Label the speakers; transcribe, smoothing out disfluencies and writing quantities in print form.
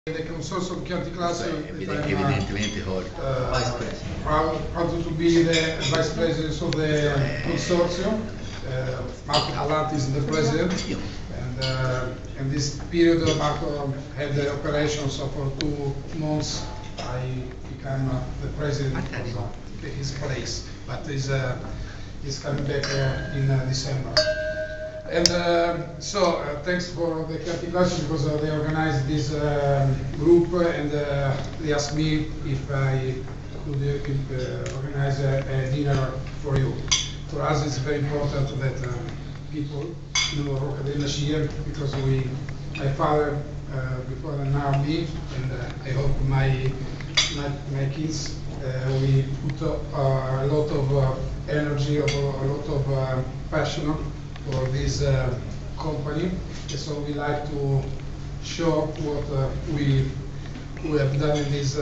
Speaker 1: The Consorzio Chianti Classico,
Speaker 2: evidentemente
Speaker 1: proud to be the vice president of the consortium. Marco Palatti is the president, and in this period Marco had the operation, so for 2 months I became the president of his place, but he's coming back in December. And thanks for the Chianti Classico, because they organized this group, and they asked me if I could organize a dinner for you. For us, it's very important that people know Rocca della Scia, because my father before an army, and I hope my kids, we put a lot of energy, a lot of passion for this company, and so we like to show what we have done in this